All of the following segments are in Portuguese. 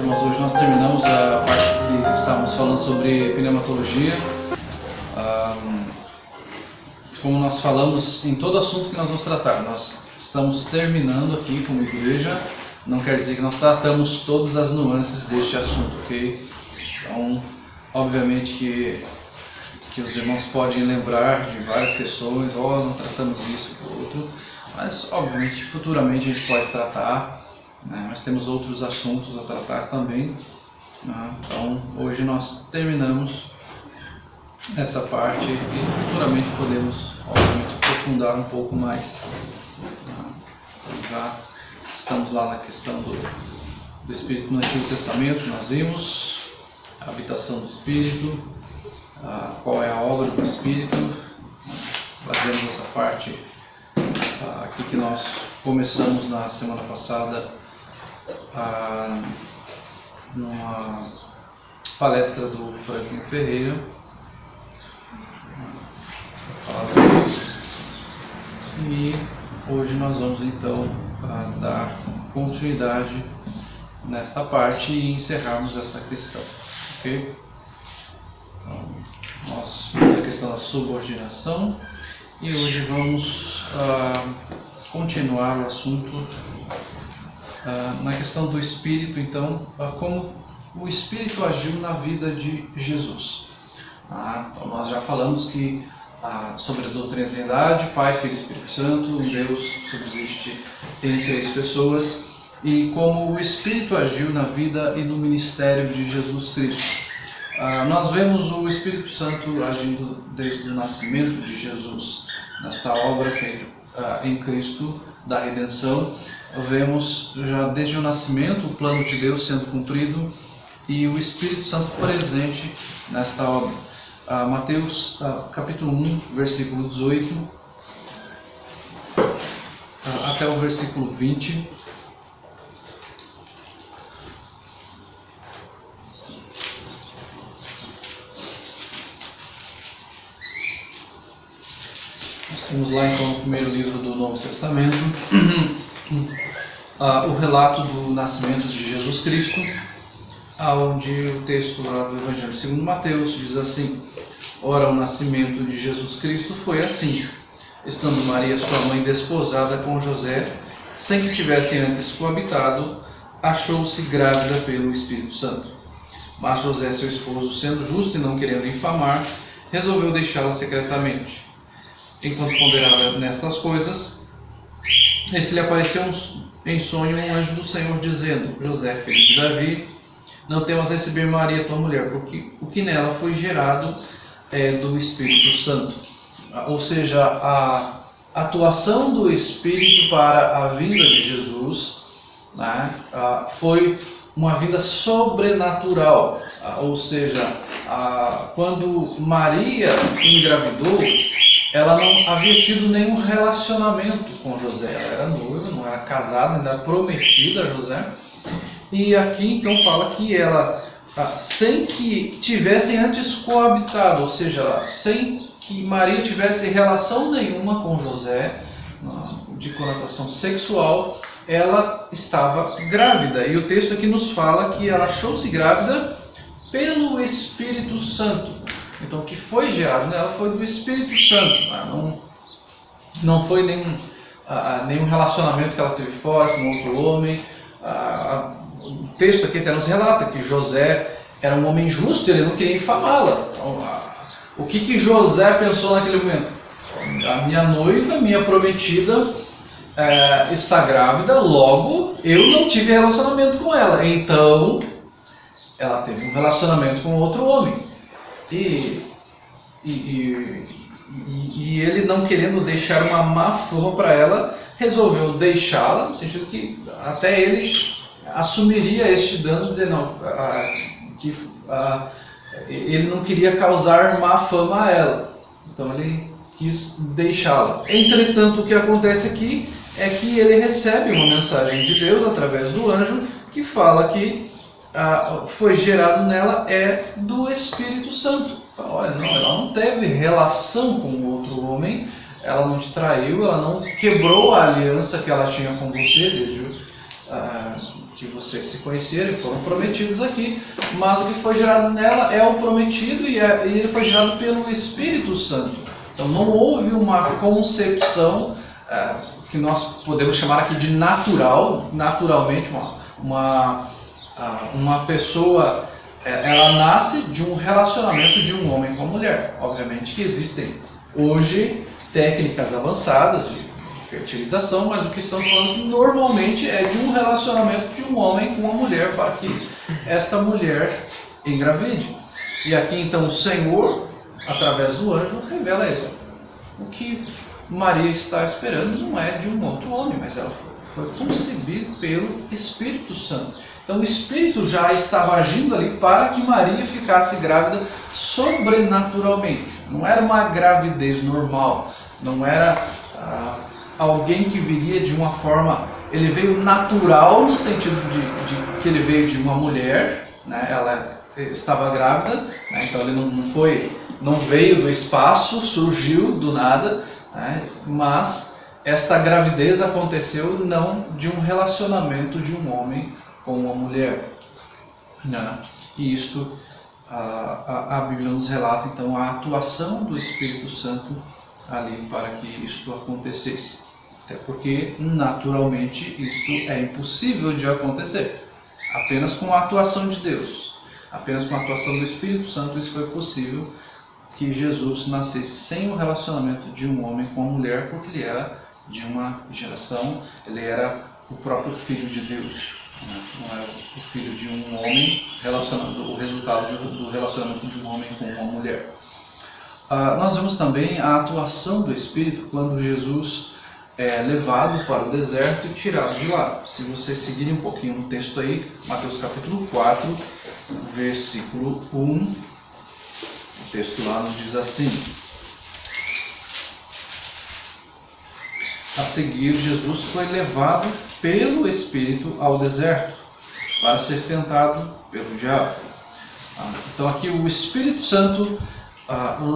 irmãos, hoje nós terminamos a parte que estávamos falando sobre pneumatologia. Como nós falamos em todo assunto que nós vamos tratar, nós estamos terminando aqui como igreja, não quer dizer que nós tratamos todas as nuances deste assunto, ok? Então, obviamente que os irmãos podem lembrar de várias questões, não tratamos isso ou outro, mas obviamente futuramente a gente pode tratar, né? Nós temos outros assuntos a tratar também, né? Então hoje nós terminamos essa parte e futuramente podemos obviamente aprofundar um pouco mais, né? Então, já estamos lá na questão do Espírito no Antigo Testamento, nós vimos a habitação do Espírito, qual é a obra do Espírito. Fazemos essa parte aqui que nós começamos na semana passada, numa palestra do Franklin Ferreira, e hoje nós vamos então dar continuidade nesta parte e encerrarmos esta questão, ok? Então, nós vimos a questão da subordinação e hoje vamos continuar o assunto na questão do Espírito, então, como o Espírito agiu na vida de Jesus. Então nós já falamos que sobre a doutrina da Trindade, Pai, Filho e Espírito Santo, um Deus subsiste em três pessoas, e como o Espírito agiu na vida e no ministério de Jesus Cristo. Nós vemos o Espírito Santo agindo desde o nascimento de Jesus, nesta obra feita em Cristo da redenção. Vemos já desde o nascimento o plano de Deus sendo cumprido e o Espírito Santo presente nesta obra. Mateus capítulo 1, versículo 18 até o versículo 20. Nós temos lá então no primeiro livro do Novo Testamento o relato do nascimento de Jesus Cristo, onde o texto lá do Evangelho segundo Mateus diz assim: Ora, o nascimento de Jesus Cristo foi assim: estando Maria, sua mãe, desposada com José, sem que tivessem antes coabitado, achou-se grávida pelo Espírito Santo. Mas José, seu esposo, sendo justo e não querendo infamar, resolveu deixá-la secretamente. Enquanto ponderava nestas coisas, eis que lhe apareceu em sonho um anjo do Senhor, dizendo: José, filho de Davi, não temas receber Maria, tua mulher, porque o que nela foi gerado é do Espírito Santo. Ou seja, a atuação do Espírito para a vinda de Jesus, né, foi uma vinda sobrenatural. Ou seja, quando Maria engravidou, ela não havia tido nenhum relacionamento com José. Ela era noiva, não era casada, ainda era prometida a José. E aqui então fala que ela, sem que tivessem antes coabitado, ou seja, sem que Maria tivesse relação nenhuma com José, de conotação sexual, ela estava grávida. E o texto aqui nos fala que ela achou-se grávida pelo Espírito Santo. Então, o que foi gerado nela foi do Espírito Santo. Não foi nenhum relacionamento que ela teve fora com outro homem. O texto aqui até nos relata que José era um homem justo e ele não queria infamá-la. Então, o que José pensou naquele momento? A minha noiva, minha prometida, está grávida, logo eu não tive relacionamento com ela. Então, ela teve um relacionamento com outro homem. E ele, não querendo deixar uma má fama para ela, resolveu deixá-la, no sentido que até ele assumiria este dano, dizer ele não queria causar má fama a ela, então ele quis deixá-la. Entretanto, o que acontece aqui é que ele recebe uma mensagem de Deus através do anjo que fala que foi gerado nela do Espírito Santo. Fala, olha, ela não teve relação com outro homem, ela não te traiu, ela não quebrou a aliança que ela tinha com você desde que vocês se conheceram e foram prometidos aqui, mas o que foi gerado nela é o prometido e ele foi gerado pelo Espírito Santo. Então não houve uma concepção que nós podemos chamar aqui de natural, naturalmente uma pessoa, ela nasce de um relacionamento de um homem com a mulher. Obviamente que existem hoje técnicas avançadas de fertilização, mas o que estamos falando que normalmente é de um relacionamento de um homem com uma mulher para que esta mulher engravide. E aqui então o Senhor, através do anjo, revela a ele: o que Maria está esperando não é de um outro homem, mas ela foi concebida pelo Espírito Santo. Então o Espírito já estava agindo ali para que Maria ficasse grávida sobrenaturalmente. Não era uma gravidez normal, não era alguém que viria de uma forma... Ele veio natural no sentido de que ele veio de uma mulher, né? Ela estava grávida, né? Então ele não veio do espaço, surgiu do nada, né? Mas esta gravidez aconteceu não de um relacionamento de um homem com uma mulher, né? E isto a Bíblia nos relata então a atuação do Espírito Santo ali para que isto acontecesse. Até porque naturalmente isto é impossível de acontecer. Apenas com a atuação de Deus, apenas com a atuação do Espírito Santo, isso foi possível que Jesus nascesse sem o relacionamento de um homem com uma mulher, porque ele era de uma geração, ele era o próprio Filho de Deus, né? Não é o filho de um homem, o resultado do relacionamento de um homem com uma mulher. Nós vemos também a atuação do Espírito quando Jesus é levado para o deserto e tirado de lá. Se vocês seguirem um pouquinho no texto aí, Mateus capítulo 4, versículo 1, o texto lá nos diz assim: a seguir, Jesus foi levado pelo Espírito ao deserto para ser tentado pelo diabo. Então aqui o Espírito Santo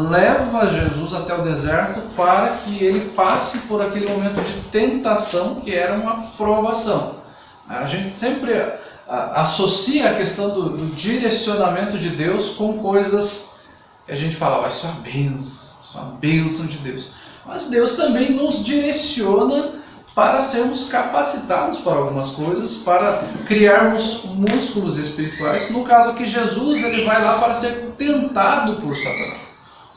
leva Jesus até o deserto para que ele passe por aquele momento de tentação que era uma provação. A gente sempre associa a questão do direcionamento de Deus com coisas que a gente fala: isso é uma bênção de Deus. Mas Deus também nos direciona para sermos capacitados para algumas coisas, para criarmos músculos espirituais. No caso aqui, Jesus ele vai lá para ser tentado por Satanás.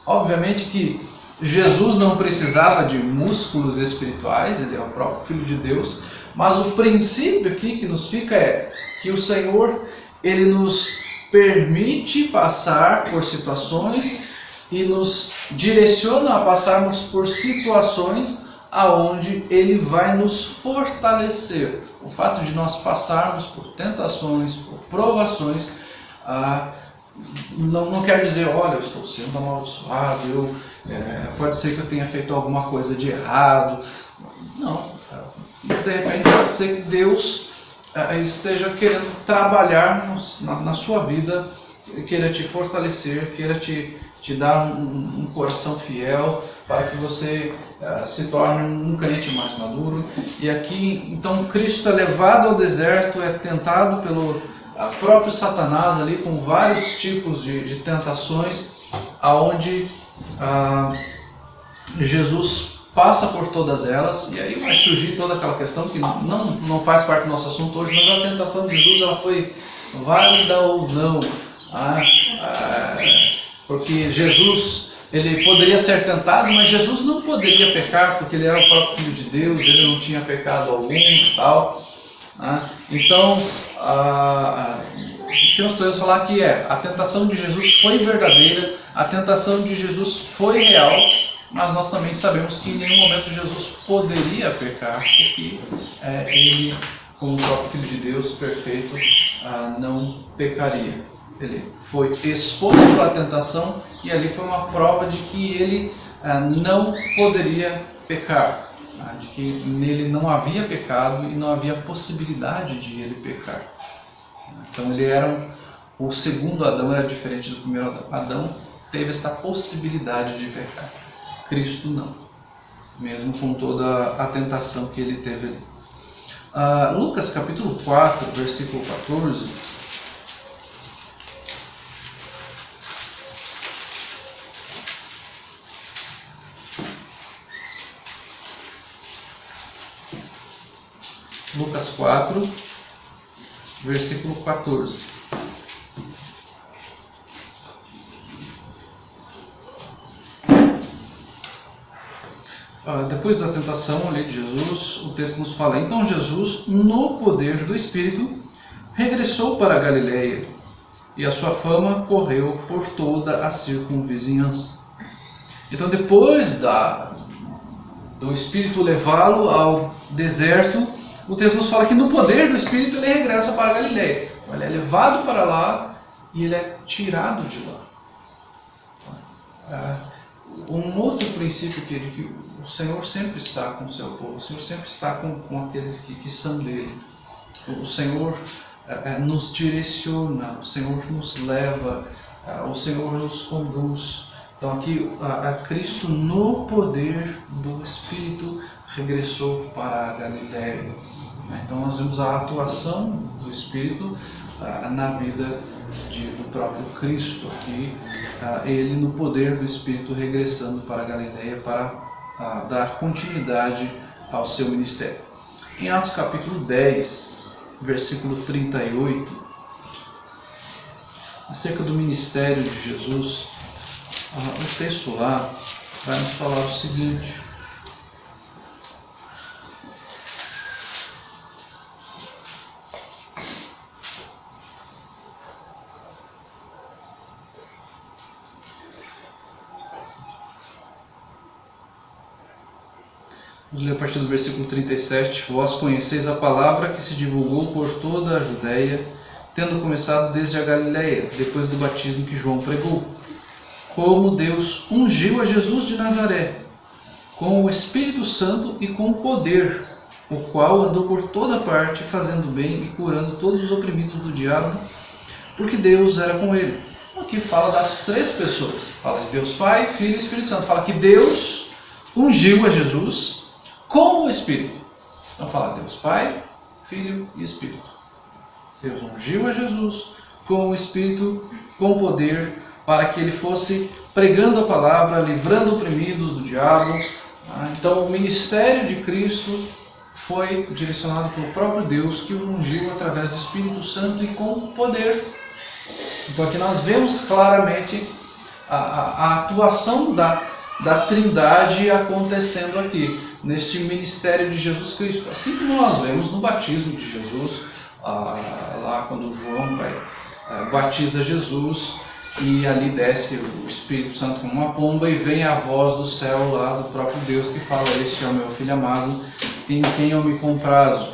Obviamente que Jesus não precisava de músculos espirituais, ele é o próprio Filho de Deus, mas o princípio aqui que nos fica é que o Senhor ele nos permite passar por situações e nos direciona a passarmos por situações aonde ele vai nos fortalecer. O fato de nós passarmos por tentações, por provações, não quer dizer: olha, eu estou sendo amaldiçoado, pode ser que eu tenha feito alguma coisa de errado. Não, de repente pode ser que Deus esteja querendo trabalhar na sua vida, queira te fortalecer, queira te dar um coração fiel para que você se torne um crente mais maduro. E aqui, então, Cristo é levado ao deserto, é tentado pelo próprio Satanás ali com vários tipos de tentações, aonde Jesus passa por todas elas, e aí vai surgir toda aquela questão que não faz parte do nosso assunto hoje, mas a tentação de Jesus ela foi válida ou não, porque Jesus ele poderia ser tentado, mas Jesus não poderia pecar, porque ele era o próprio Filho de Deus, ele não tinha pecado algum e tal. Então, o que nós podemos falar aqui a tentação de Jesus foi verdadeira, a tentação de Jesus foi real, mas nós também sabemos que em nenhum momento Jesus poderia pecar, porque ele, como o próprio Filho de Deus perfeito, não pecaria. Ele foi exposto à tentação e ali foi uma prova de que ele não poderia pecar, de que nele não havia pecado e não havia possibilidade de ele pecar. Então ele era o segundo Adão, era diferente do primeiro Adão. Adão teve esta possibilidade de pecar, Cristo não, mesmo com toda a tentação que ele teve ali. Lucas capítulo 4, versículo 14. Lucas 4, versículo 14. Depois da tentação ali de Jesus, o texto nos fala: então Jesus, no poder do Espírito, regressou para a Galileia, e a sua fama correu por toda a circunvizinhança. Então, depois do Espírito levá-lo ao deserto, o texto nos fala que no poder do Espírito ele regressa para a Galileia. Ele é levado para lá e ele é tirado de lá. Um outro princípio que o Senhor sempre está com o seu povo, o Senhor sempre está com aqueles que são dele. O Senhor nos direciona, o Senhor nos leva, o Senhor nos conduz. Então aqui Cristo no poder do Espírito regressou para a Galileia. Então nós vemos a atuação do Espírito na vida do próprio Cristo aqui, ele no poder do Espírito regressando para a Galileia para dar continuidade ao seu ministério. Em Atos capítulo 10, versículo 38, acerca do ministério de Jesus, o texto lá vai nos falar o seguinte: vamos ler a partir do versículo 37. Vós conheceis a palavra que se divulgou por toda a Judéia, tendo começado desde a Galileia, depois do batismo que João pregou, como Deus ungiu a Jesus de Nazaré, com o Espírito Santo e com poder, o qual andou por toda parte, fazendo bem e curando todos os oprimidos do diabo, porque Deus era com ele. Aqui fala das três pessoas. Fala de Deus Pai, Filho e Espírito Santo. Fala que Deus ungiu a Jesus com o Espírito. Então fala Deus Pai, Filho e Espírito. Deus ungiu a Jesus com o Espírito, com poder, para que ele fosse pregando a palavra, livrando oprimidos do diabo. Então o ministério de Cristo foi direcionado pelo próprio Deus, que o ungiu através do Espírito Santo e com poder. Então aqui nós vemos claramente a atuação da Trindade acontecendo aqui, neste ministério de Jesus Cristo. Assim como nós vemos no batismo de Jesus, lá quando João batiza Jesus, e ali desce o Espírito Santo como uma pomba e vem a voz do céu lá do próprio Deus que fala: este é o meu Filho amado, em quem eu me comprazo.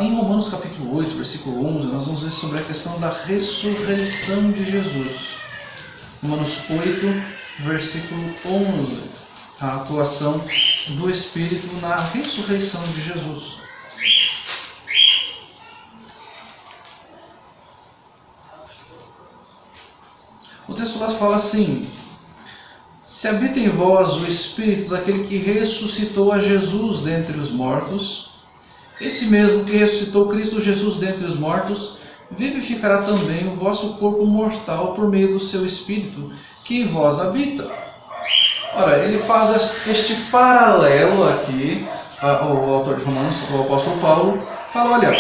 Em Romanos capítulo 8, versículo 11, nós vamos ver sobre a questão da ressurreição de Jesus. Romanos 8, versículo 11, a atuação do Espírito na ressurreição de Jesus. O texto lá fala assim: se habita em vós o Espírito daquele que ressuscitou a Jesus dentre os mortos, esse mesmo que ressuscitou Cristo Jesus dentre os mortos, vivificará também o vosso corpo mortal por meio do seu Espírito, que em vós habita. Ora, ele faz este paralelo aqui, o autor de Romanos, o apóstolo Paulo, fala: olha,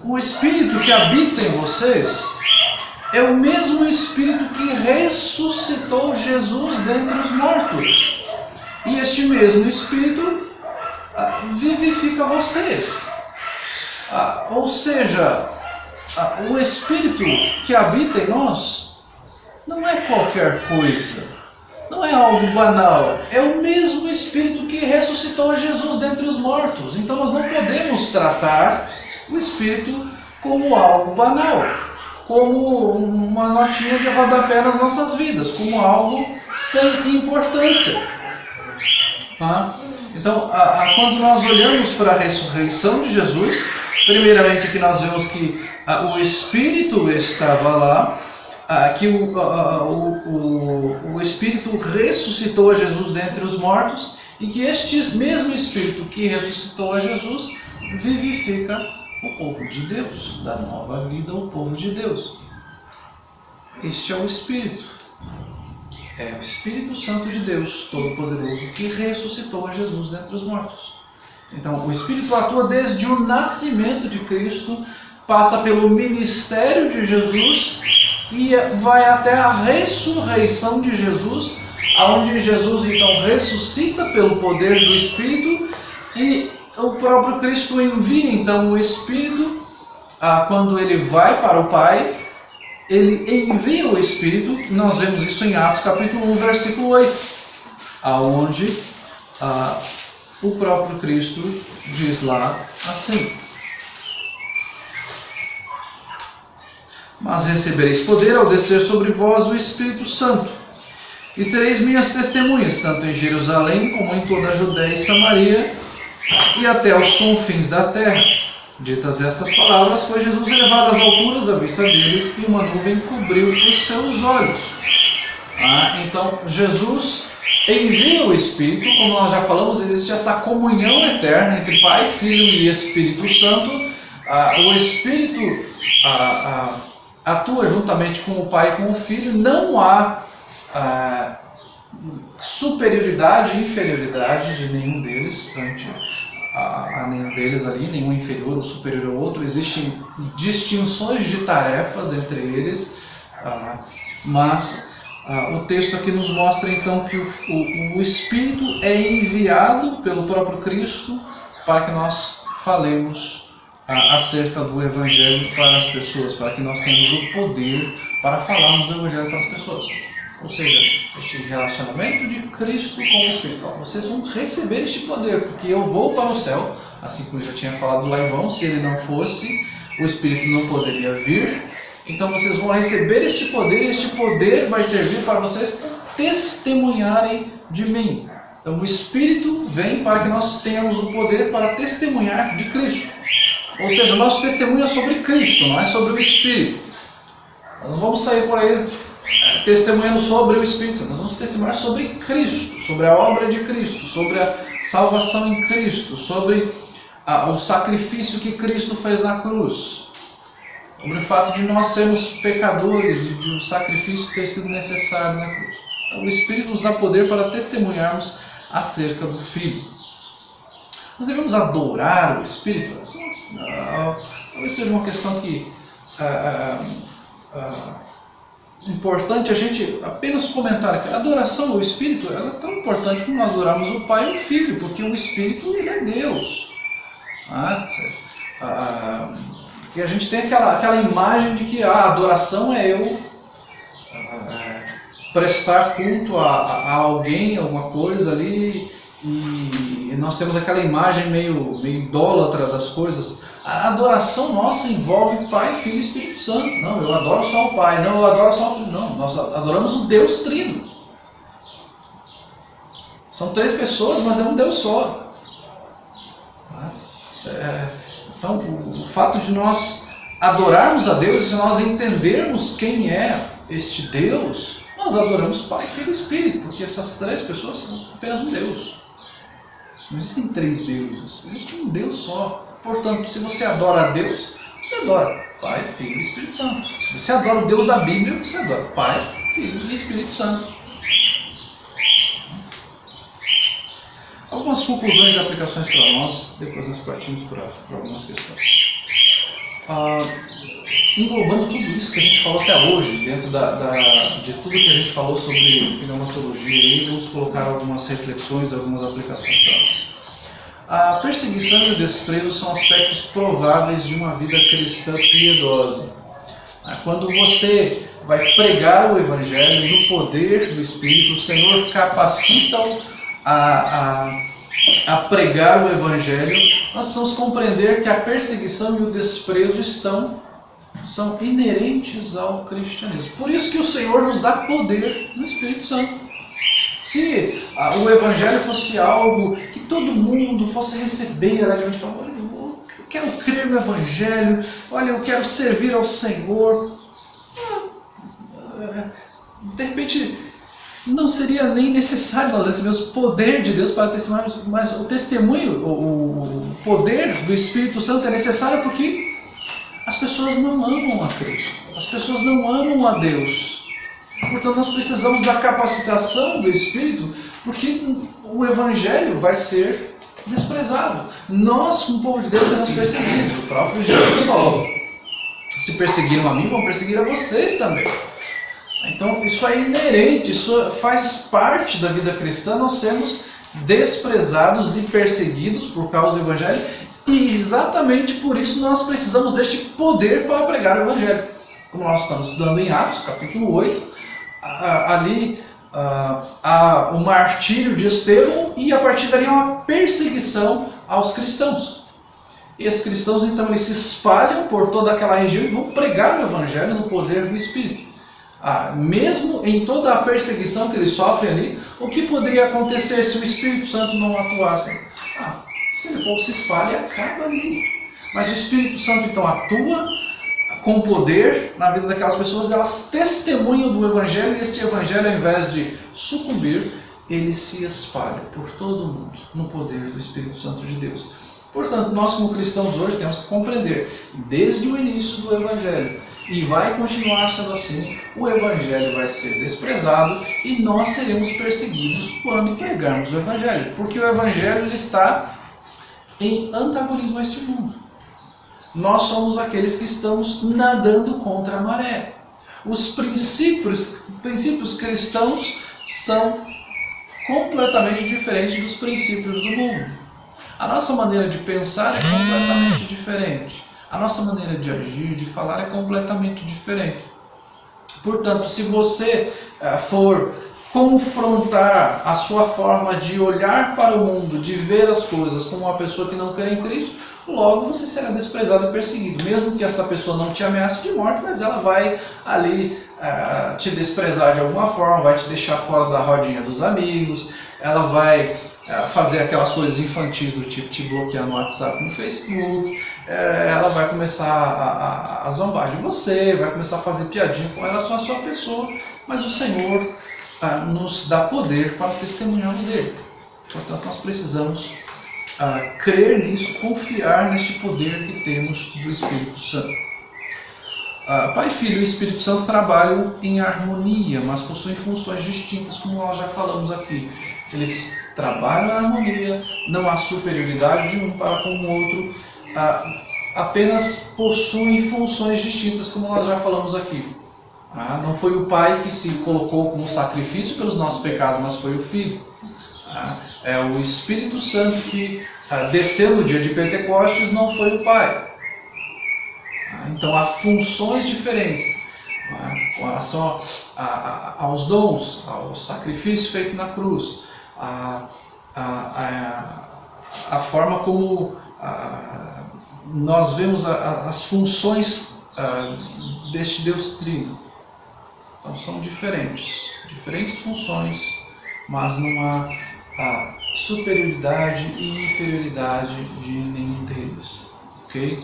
o Espírito que habita em vocês é o mesmo Espírito que ressuscitou Jesus dentre os mortos. E este mesmo Espírito vivifica vocês. Ou seja, o Espírito que habita em nós não é qualquer coisa, não é algo banal, é o mesmo Espírito que ressuscitou Jesus dentre os mortos. Então nós não podemos tratar o Espírito como algo banal, como uma notinha de rodapé nas nossas vidas, como algo sem importância. Então, quando nós olhamos para a ressurreição de Jesus, primeiramente aqui nós vemos que o Espírito estava lá, que o Espírito ressuscitou a Jesus dentre os mortos, e que este mesmo Espírito que ressuscitou a Jesus vivifica o povo de Deus, dá nova vida ao povo de Deus. Este é o Espírito. É o Espírito Santo de Deus, Todo-Poderoso, que ressuscitou a Jesus dentre os mortos. Então, o Espírito atua desde o nascimento de Cristo, passa pelo ministério de Jesus e vai até a ressurreição de Jesus, onde Jesus então ressuscita pelo poder do Espírito e o próprio Cristo envia então o Espírito, quando ele vai para o Pai, ele envia o Espírito. Nós vemos isso em Atos capítulo 1, versículo 8, onde o próprio Cristo diz lá assim: mas recebereis poder ao descer sobre vós o Espírito Santo, e sereis minhas testemunhas, tanto em Jerusalém como em toda a Judéia e Samaria, e até os confins da terra. Ditas estas palavras, foi Jesus elevado às alturas à vista deles, e uma nuvem cobriu os seus olhos. Então, Jesus envia o Espírito, como nós já falamos, existe essa comunhão eterna entre Pai, Filho e Espírito Santo. O Espírito atua juntamente com o Pai e com o Filho, não há superioridade e inferioridade de nenhum deles ante a nenhum deles ali, nenhum inferior ou superior ao outro. Existem distinções de tarefas entre eles, mas o texto aqui nos mostra então que o Espírito é enviado pelo próprio Cristo para que nós falemos acerca do Evangelho para as pessoas, para que nós tenhamos o poder para falarmos do Evangelho para as pessoas. Ou seja, este relacionamento de Cristo com o Espírito. Vocês vão receber este poder, porque eu vou para o céu, assim como eu já tinha falado lá em João, se ele não fosse, o Espírito não poderia vir. Então vocês vão receber este poder, e este poder vai servir para vocês testemunharem de mim. Então o Espírito vem para que nós tenhamos o poder para testemunhar de Cristo. Ou seja, o nosso testemunho é sobre Cristo, não é sobre o Espírito. Nós não vamos sair por aí testemunhando sobre o Espírito Santo. Nós vamos testemunhar sobre Cristo, sobre a obra de Cristo, sobre a salvação em Cristo, sobre o sacrifício que Cristo fez na cruz, sobre o fato de nós sermos pecadores e de um sacrifício ter sido necessário na cruz. Então, o Espírito nos dá poder para testemunharmos acerca do Filho. Nós devemos adorar o Espírito? Talvez seja uma questão que importante a gente apenas comentar aqui. A adoração ao Espírito ela é tão importante como nós adoramos o Pai e o Filho, porque o Espírito ele é Deus. Que a gente tem aquela imagem de que a adoração é eu prestar culto a alguém, alguma coisa ali, e nós temos aquela imagem meio idólatra das coisas. A adoração nossa envolve Pai, Filho e Espírito Santo. Não, eu adoro só o Pai, não, eu adoro só o Filho. Não, nós adoramos o Deus Trino. São 3 pessoas, mas é um Deus só. Então, o fato de nós adorarmos a Deus, se nós entendermos quem é este Deus, nós adoramos Pai, Filho e Espírito, porque essas 3 pessoas são apenas um Deus. Não existem 3 deuses, existe um Deus só. Portanto, se você adora a Deus, você adora Pai, Filho e Espírito Santo. Se você adora o Deus da Bíblia, você adora Pai, Filho e Espírito Santo. Algumas conclusões e aplicações para nós, depois nós partimos para algumas questões. Englobando tudo isso que a gente falou até hoje, dentro de tudo que a gente falou sobre pneumatologia, vamos colocar algumas reflexões, algumas aplicações para nós. A perseguição e o desprezo são aspectos prováveis de uma vida cristã piedosa. Quando você vai pregar o Evangelho no poder do Espírito, o Senhor capacita-o a pregar o Evangelho. Nós precisamos compreender que a perseguição e o desprezo são inerentes ao cristianismo. Por isso que o Senhor nos dá poder no Espírito Santo. Se o Evangelho fosse algo que todo mundo fosse receber alegremente, falar, olha, eu quero crer no Evangelho, olha, eu quero servir ao Senhor. De repente, não seria nem necessário nós recebermos o poder de Deus para testemunhar, mas o testemunho, o poder do Espírito Santo é necessário porque as pessoas não amam a Cristo, as pessoas não amam a Deus. Portanto, nós precisamos da capacitação do Espírito, porque o Evangelho vai ser desprezado. Nós, como povo de Deus, seremos perseguidos. O próprio Jesus falou: se perseguiram a mim, vão perseguir a vocês também. Então, isso é inerente, isso faz parte da vida cristã, nós sermos desprezados e perseguidos por causa do Evangelho, e exatamente por isso nós precisamos deste poder para pregar o Evangelho. Como nós estamos estudando em Atos, capítulo 8, ali há o martírio de Estevão e a partir dali há uma perseguição aos cristãos. E esses cristãos, então, eles se espalham por toda aquela região e vão pregar o Evangelho no poder do Espírito. Mesmo em toda a perseguição que eles sofrem ali, o que poderia acontecer se o Espírito Santo não atuasse? Aquele povo se espalha e acaba ali. Mas o Espírito Santo então atua com poder na vida daquelas pessoas, elas testemunham do Evangelho, e este Evangelho, ao invés de sucumbir, ele se espalha por todo o mundo no poder do Espírito Santo de Deus. Portanto, nós como cristãos hoje temos que compreender, desde o início do Evangelho, e vai continuar sendo assim, o Evangelho vai ser desprezado e nós seremos perseguidos quando pregarmos o Evangelho. Porque o Evangelho ele está em antagonismo a este mundo. Nós somos aqueles que estamos nadando contra a maré. Os princípios cristãos são completamente diferentes dos princípios do mundo. A nossa maneira de pensar é completamente diferente. A nossa maneira de agir, de falar é completamente diferente. Portanto, se você for confrontar a sua forma de olhar para o mundo, de ver as coisas como uma pessoa que não crê em Cristo, logo você será desprezado e perseguido. Mesmo que esta pessoa não te ameace de morte, mas ela vai ali te desprezar de alguma forma, vai te deixar fora da rodinha dos amigos, ela vai fazer aquelas coisas infantis do tipo te bloquear no WhatsApp, no Facebook, ela vai começar a zombar de você, vai começar a fazer piadinha com relação à sua pessoa, mas o Senhor nos dá poder para testemunharmos dele. Portanto, nós precisamos crer nisso, confiar neste poder que temos do Espírito Santo. Pai, Filho e Espírito Santo trabalham em harmonia, mas possuem funções distintas, como nós já falamos aqui. Eles trabalham em harmonia, não há superioridade de um para com o outro, apenas possuem funções distintas, como nós já falamos aqui. Não foi o Pai que se colocou como sacrifício pelos nossos pecados, mas foi o Filho. É o Espírito Santo que desceu no dia de Pentecostes, não foi o Pai. Então há funções diferentes com relação aos dons, ao sacrifício feito na cruz, a forma como nós vemos as funções deste Deus Trino. Então são diferentes funções, mas não há superioridade e inferioridade de nenhum deles. Ok?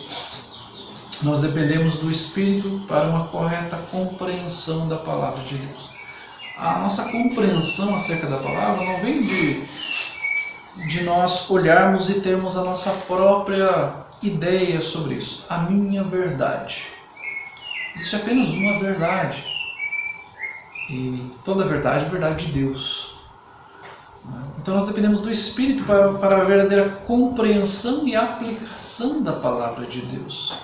Nós dependemos do Espírito para uma correta compreensão da Palavra de Deus. A nossa compreensão acerca da Palavra não vem de nós olharmos e termos a nossa própria ideia sobre isso. A minha verdade. Existe apenas uma verdade. E toda verdade é verdade de Deus. Então nós dependemos do Espírito para a verdadeira compreensão e aplicação da Palavra de Deus.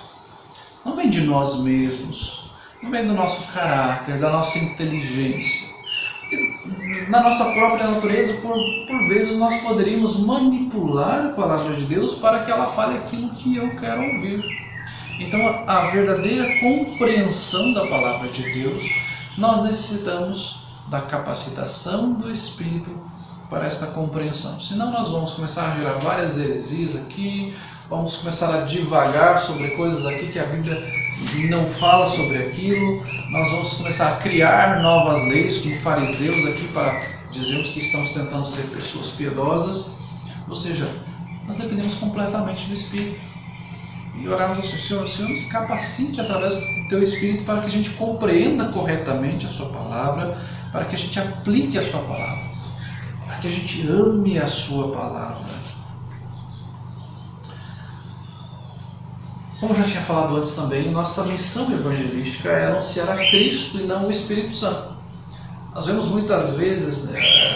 Não vem de nós mesmos, não vem do nosso caráter, da nossa inteligência. Na nossa própria natureza, por vezes nós poderíamos manipular a Palavra de Deus para que ela fale aquilo que eu quero ouvir. Então a verdadeira compreensão da Palavra de Deus, nós necessitamos da capacitação do Espírito para esta compreensão. Senão nós vamos começar a gerar várias heresias aqui, vamos começar a divagar sobre coisas aqui que a Bíblia não fala sobre aquilo, nós vamos começar a criar novas leis como fariseus aqui para dizermos que estamos tentando ser pessoas piedosas. Ou seja, nós dependemos completamente do Espírito. E orarmos ao Senhor, Senhor, nos capacite através do Teu Espírito para que a gente compreenda corretamente a Sua Palavra, para que a gente aplique a sua palavra, para que a gente ame a sua palavra. Como já tinha falado antes também, nossa missão evangelística é anunciar a Cristo e não o Espírito Santo. Nós vemos muitas vezes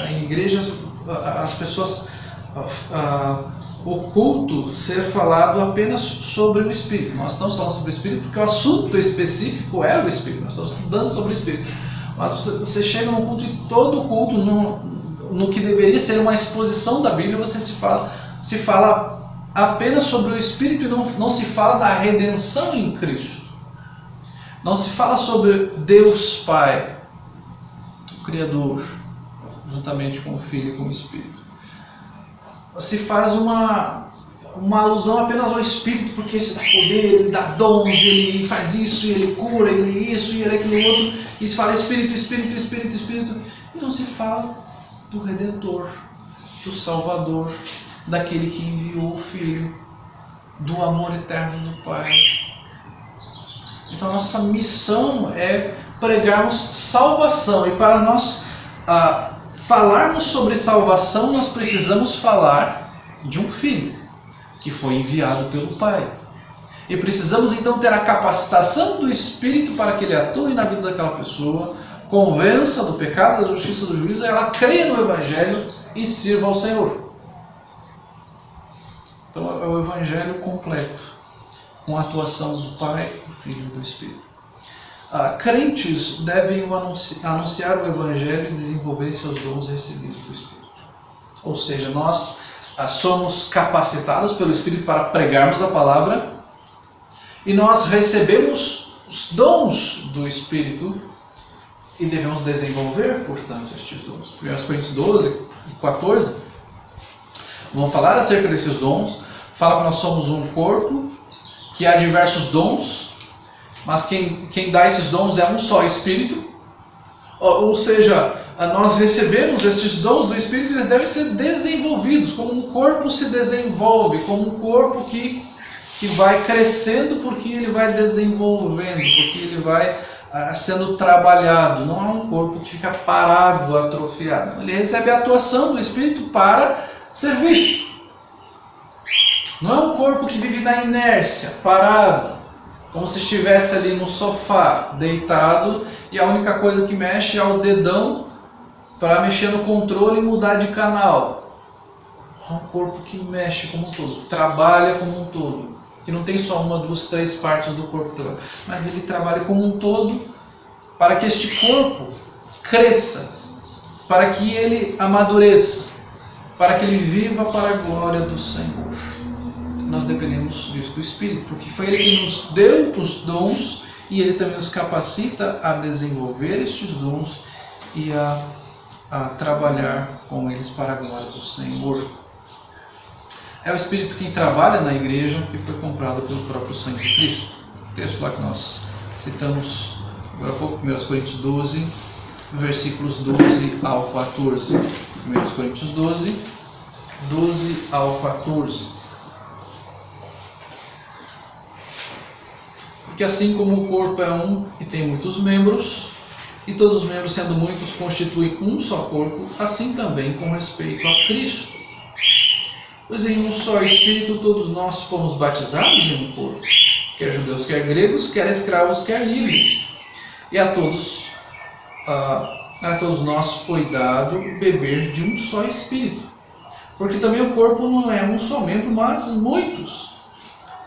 em igrejas as pessoas o culto ser falado apenas sobre o Espírito. Nós estamos falando sobre o Espírito porque o assunto específico é o Espírito. Nós estamos estudando sobre o Espírito. Mas você chega num culto e todo o culto, no que deveria ser uma exposição da Bíblia, você se fala apenas sobre o Espírito e não se fala da redenção em Cristo. Não se fala sobre Deus Pai, o Criador, juntamente com o Filho e com o Espírito. Se faz uma alusão apenas ao Espírito, porque esse dá poder, ele dá dons, ele faz isso, ele cura, ele isso, e ele aquilo outro, e se fala Espírito, Espírito, Espírito, Espírito, e não se fala do Redentor, do Salvador, daquele que enviou o Filho, do amor eterno do Pai. Então a nossa missão é pregarmos salvação, e para nós falarmos sobre salvação, nós precisamos falar de um Filho que foi enviado pelo Pai. E precisamos então ter a capacitação do Espírito para que ele atue na vida daquela pessoa, convença do pecado, da justiça, do juízo, e ela creia no Evangelho e sirva ao Senhor. Então é o Evangelho completo, com a atuação do Pai, do Filho e do Espírito. Crentes devem anunciar o Evangelho e desenvolver seus dons recebidos do Espírito. Ou seja, nós somos capacitados pelo Espírito para pregarmos a palavra e nós recebemos os dons do Espírito e devemos desenvolver, portanto, estes dons. 1 Coríntios 12 e 14 vão falar acerca desses dons. Fala que nós somos um corpo, que há diversos dons, mas quem dá esses dons é um só Espírito. Ou seja, nós recebemos esses dons do Espírito e eles devem ser desenvolvidos, como um corpo se desenvolve, como um corpo que vai crescendo porque ele vai desenvolvendo, porque ele vai sendo trabalhado. Não é um corpo que fica parado, atrofiado. Ele recebe a atuação do Espírito para serviço. Não é um corpo que vive na inércia, parado, como se estivesse ali no sofá, deitado, e a única coisa que mexe é o dedão para mexer no controle e mudar de canal. É um corpo que mexe como um todo, que trabalha como um todo, que não tem só uma, duas, três partes do corpo, mas ele trabalha como um todo para que este corpo cresça, para que ele amadureça, para que ele viva para a glória do Senhor. Nós dependemos disso, do Espírito, porque foi Ele que nos deu os dons e Ele também nos capacita a desenvolver estes dons e a trabalhar com eles para a glória do Senhor. É o Espírito quem trabalha na igreja, que foi comprado pelo próprio sangue de Cristo. O texto lá que nós citamos agora há pouco, 1 Coríntios 12, versículos 12 ao 14. 1 Coríntios 12, 12 ao 14. Porque assim como o corpo é um e tem muitos membros, e todos os membros sendo muitos constituem um só corpo, assim também com respeito a Cristo. Pois em um só Espírito todos nós fomos batizados em um corpo, quer judeus, quer gregos, quer escravos, quer livres. E a todos nós foi dado beber de um só Espírito. Porque também o corpo não é um só membro, mas muitos.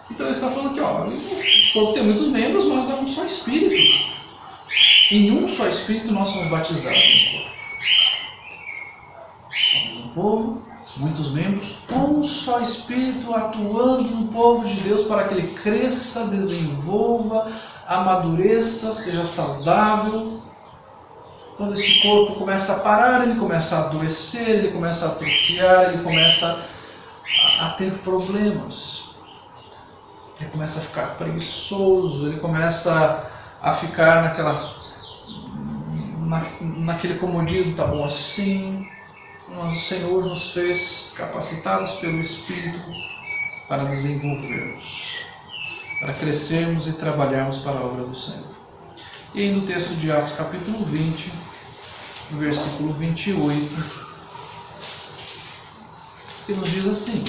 Então ele está falando aqui, o corpo tem muitos membros, mas é um só Espírito. Em um só Espírito nós somos batizados no corpo. Somos um povo, muitos membros, um só Espírito atuando no povo de Deus para que ele cresça, desenvolva, amadureça, seja saudável. Quando esse corpo começa a parar, ele começa a adoecer, ele começa a atrofiar, ele começa a ter problemas. Ele começa a ficar preguiçoso, ele começa a ficar naquele comodismo, tá bom assim. Mas o Senhor nos fez capacitados pelo Espírito para desenvolvermos, para crescermos e trabalharmos para a obra do Senhor. E aí no texto de Atos capítulo 20, versículo 28, que nos diz assim.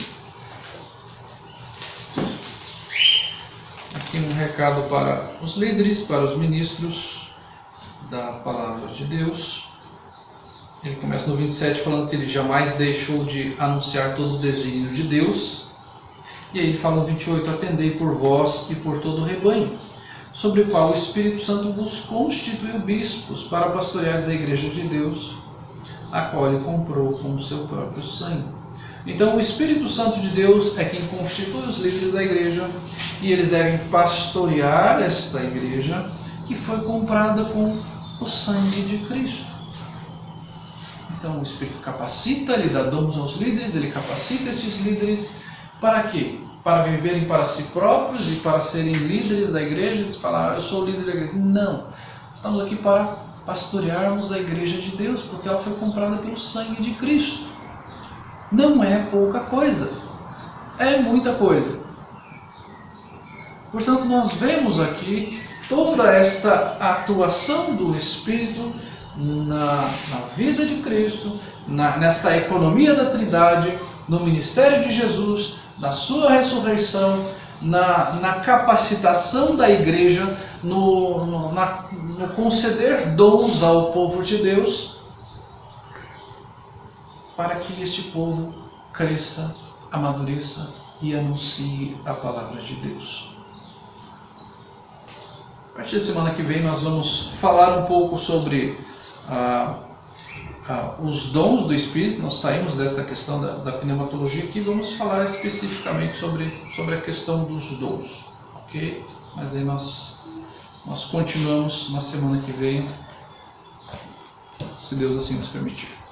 Aqui um recado para os líderes, para os ministros da palavra de Deus. Ele começa no 27 falando que ele jamais deixou de anunciar todo o desígnio de Deus. E aí ele fala no 28, atendei por vós e por todo o rebanho, sobre o qual o Espírito Santo vos constituiu bispos para pastoreares a igreja de Deus, a qual ele comprou com o seu próprio sangue. Então o Espírito Santo de Deus é quem constitui os líderes da igreja, e eles devem pastorear esta igreja que foi comprada com o sangue de Cristo. Então o Espírito capacita, ele dá dons aos líderes, ele capacita estes líderes para quê? Para viverem para si próprios e para serem líderes da igreja, e falar, eu sou o líder da igreja. Não, estamos aqui para pastorearmos a igreja de Deus, porque ela foi comprada pelo sangue de Cristo. Não é pouca coisa, é muita coisa. Portanto, nós vemos aqui toda esta atuação do Espírito na vida de Cristo, nesta economia da Trindade, no ministério de Jesus, na sua ressurreição, na capacitação da igreja, no conceder dons ao povo de Deus, para que este povo cresça, amadureça e anuncie a palavra de Deus. A partir da semana que vem nós vamos falar um pouco sobre os dons do Espírito. Nós saímos desta questão da pneumatologia aqui e vamos falar especificamente sobre a questão dos dons, ok? Mas aí nós continuamos na semana que vem, se Deus assim nos permitir.